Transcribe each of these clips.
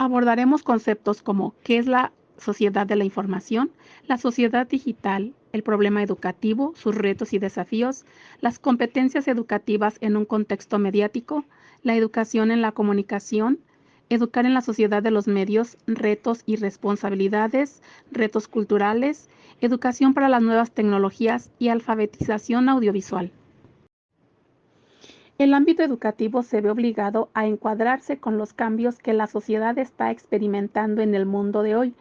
Abordaremos conceptos como qué es la sociedad de la información, la sociedad digital, el problema educativo, sus retos y desafíos, las competencias educativas en un contexto mediático, la educación en la comunicación, educar en la sociedad de los medios, retos y responsabilidades, retos culturales, educación para las nuevas tecnologías y alfabetización audiovisual. El ámbito educativo se ve obligado a encuadrarse con los cambios que la sociedad está experimentando en el mundo de hoy,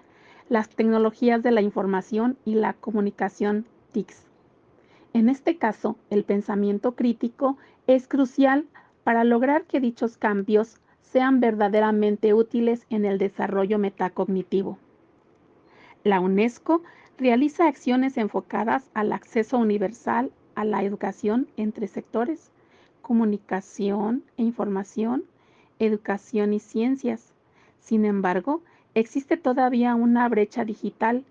las tecnologías de la información y la comunicación TICs. En este caso, el pensamiento crítico es crucial para lograr que dichos cambios sean verdaderamente útiles en el desarrollo metacognitivo. La UNESCO realiza acciones enfocadas al acceso universal a la educación entre sectores, comunicación e información, educación y ciencias. Sin embargo, existe todavía una brecha digital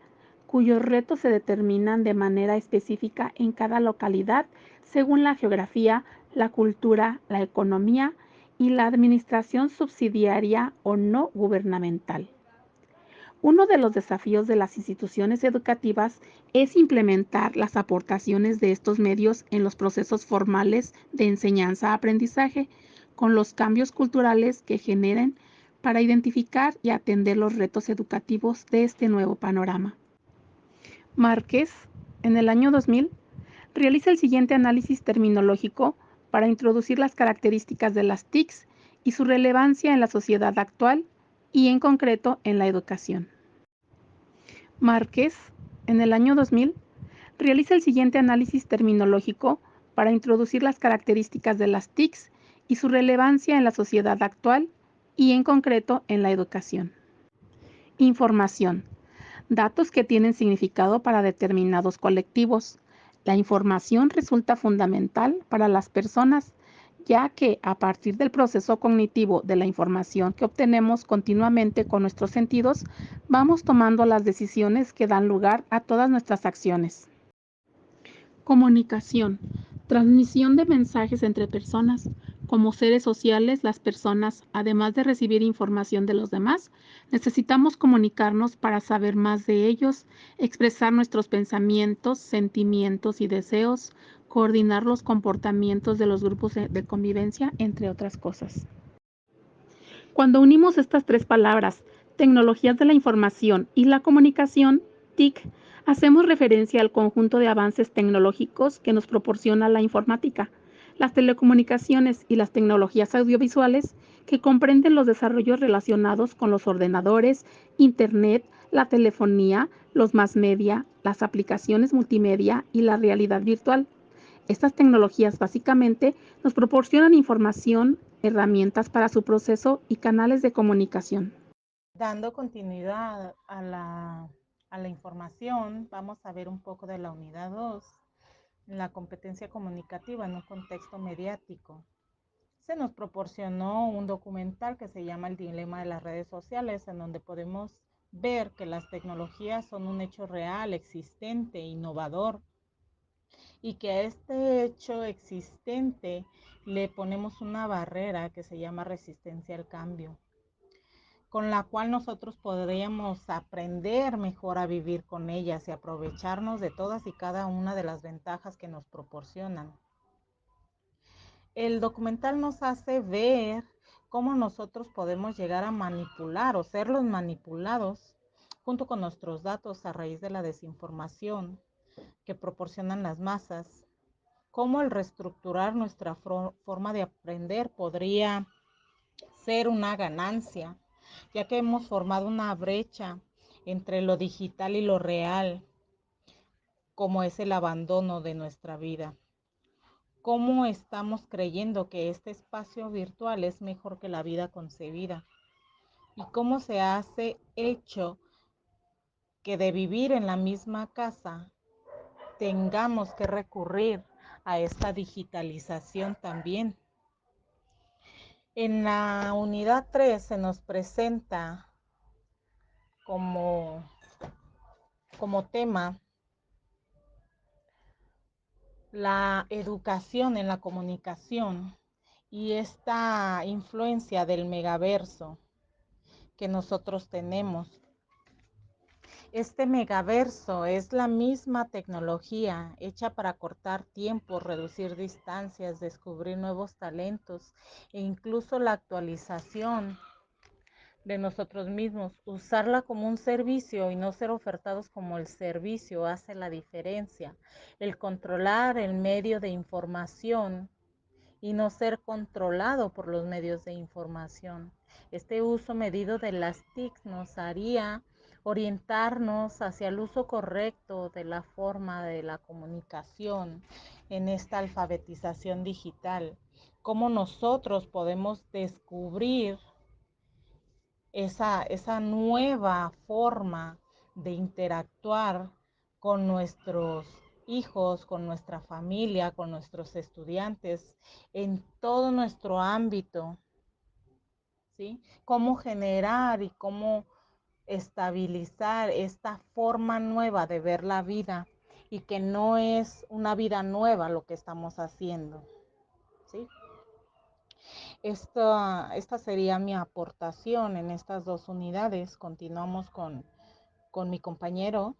cuyos retos se determinan de manera específica en cada localidad según la geografía, la cultura, la economía y la administración subsidiaria o no gubernamental. Uno de los desafíos de las instituciones educativas es implementar las aportaciones de estos medios en los procesos formales de enseñanza-aprendizaje, con los cambios culturales que generen para identificar y atender los retos educativos de este nuevo panorama. Márquez, en el año 2000, realiza el siguiente análisis terminológico para introducir las características de las TICs y su relevancia en la sociedad actual y en concreto en la educación. Márquez, en el año 2000, realiza el siguiente análisis terminológico para introducir las características de las TICs y su relevancia en la sociedad actual y en concreto en la educación. Información. Datos que tienen significado para determinados colectivos. La información resulta fundamental para las personas, ya que a partir del proceso cognitivo de la información que obtenemos continuamente con nuestros sentidos, vamos tomando las decisiones que dan lugar a todas nuestras acciones. Comunicación. Transmisión de mensajes entre personas. Como seres sociales, las personas, además de recibir información de los demás, necesitamos comunicarnos para saber más de ellos, expresar nuestros pensamientos, sentimientos y deseos, coordinar los comportamientos de los grupos de convivencia, entre otras cosas. Cuando unimos estas tres palabras, tecnologías de la información y la comunicación, TIC, hacemos referencia al conjunto de avances tecnológicos que nos proporciona la informática, las telecomunicaciones y las tecnologías audiovisuales, que comprenden los desarrollos relacionados con los ordenadores, Internet, la telefonía, los más media, las aplicaciones multimedia y la realidad virtual. Estas tecnologías básicamente nos proporcionan información, herramientas para su proceso y canales de comunicación. Dando continuidad a la información, vamos a ver un poco de la unidad 2, la competencia comunicativa en un contexto mediático. Se nos proporcionó un documental que se llama El dilema de las redes sociales, en donde podemos ver que las tecnologías son un hecho real, existente, innovador, y que a este hecho existente le ponemos una barrera que se llama resistencia al cambio, con la cual nosotros podríamos aprender mejor a vivir con ellas y aprovecharnos de todas y cada una de las ventajas que nos proporcionan. El documental nos hace ver cómo nosotros podemos llegar a manipular o ser los manipulados junto con nuestros datos a raíz de la desinformación que proporcionan las masas, cómo el reestructurar nuestra forma de aprender podría ser una ganancia, ya que hemos formado una brecha entre lo digital y lo real, como es el abandono de nuestra vida. ¿Cómo estamos creyendo que este espacio virtual es mejor que la vida concebida? ¿Y cómo se hace hecho que de vivir en la misma casa tengamos que recurrir a esta digitalización también? En la unidad 3 se nos presenta como, como tema la educación en la comunicación y esta influencia del megaverso, que nosotros tenemos. Este megaverso es la misma tecnología hecha para cortar tiempos, reducir distancias, descubrir nuevos talentos e incluso la actualización de nosotros mismos. Usarla como un servicio y no ser ofertados como el servicio hace la diferencia. El controlar el medio de información y no ser controlado por los medios de información. Este uso medido de las TIC nos haría orientarnos hacia el uso correcto de la forma de la comunicación en esta alfabetización digital. Cómo nosotros podemos descubrir esa nueva forma de interactuar con nuestros hijos, con nuestra familia, con nuestros estudiantes, en todo nuestro ámbito, ¿sí? Cómo generar y cómo estabilizar esta forma nueva de ver la vida y que no es una vida nueva lo que estamos haciendo, ¿sí? Esta sería mi aportación en estas dos unidades. Continuamos con mi compañero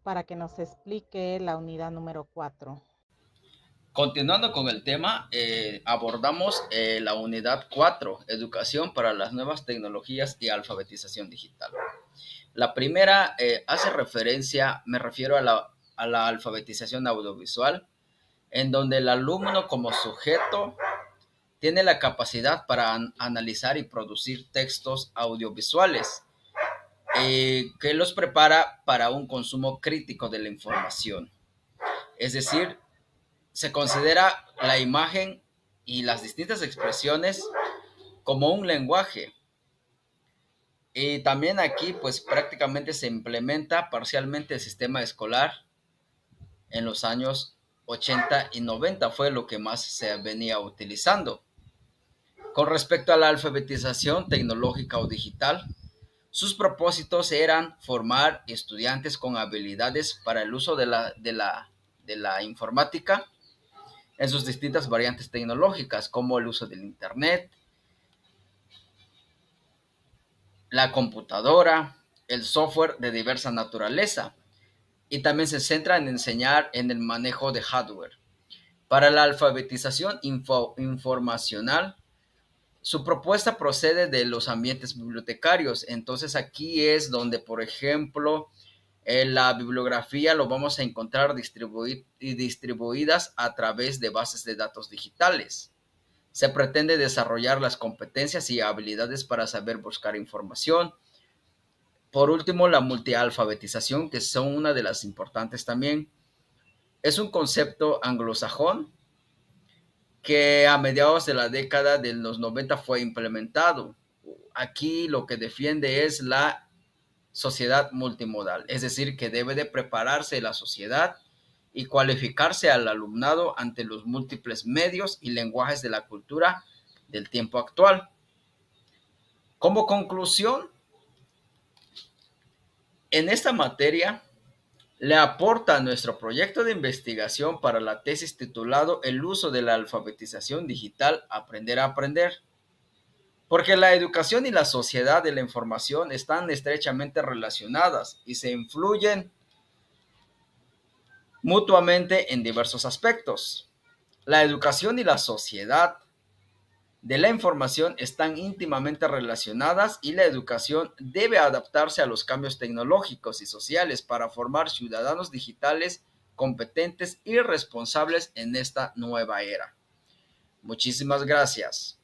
para que nos explique la unidad número 4. Continuando con el tema, abordamos la unidad 4, Educación para las nuevas tecnologías y alfabetización digital. La primera hace referencia, me refiero a la alfabetización audiovisual, en donde el alumno como sujeto tiene la capacidad para analizar y producir textos audiovisuales que los prepara para un consumo crítico de la información. Es decir, se considera la imagen y las distintas expresiones como un lenguaje. Y también aquí pues prácticamente se implementa parcialmente el sistema escolar en los años 80 y 90 fue lo que más se venía utilizando. Con respecto a la alfabetización tecnológica o digital, sus propósitos eran formar estudiantes con habilidades para el uso de la informática en sus distintas variantes tecnológicas, como el uso del Internet, la computadora, el software de diversa naturaleza, y también se centra en enseñar en el manejo de hardware. Para la alfabetización informacional, su propuesta procede de los ambientes bibliotecarios. Entonces aquí es donde, por ejemplo, la bibliografía lo vamos a encontrar distribuidas a través de bases de datos digitales. Se pretende desarrollar las competencias y habilidades para saber buscar información. Por último, la multialfabetización, que son una de las importantes también, es un concepto anglosajón que a mediados de la década de los 90 fue implementado. Aquí lo que defiende es la sociedad multimodal, es decir, que debe de prepararse la sociedad y cualificarse al alumnado ante los múltiples medios y lenguajes de la cultura del tiempo actual. Como conclusión, en esta materia le aporta a nuestro proyecto de investigación para la tesis titulado El uso de la alfabetización digital, aprender a aprender, porque la educación y la sociedad de la información están estrechamente relacionadas y se influyen mutuamente en diversos aspectos. La educación y la sociedad de la información están íntimamente relacionadas y la educación debe adaptarse a los cambios tecnológicos y sociales para formar ciudadanos digitales competentes y responsables en esta nueva era. Muchísimas gracias.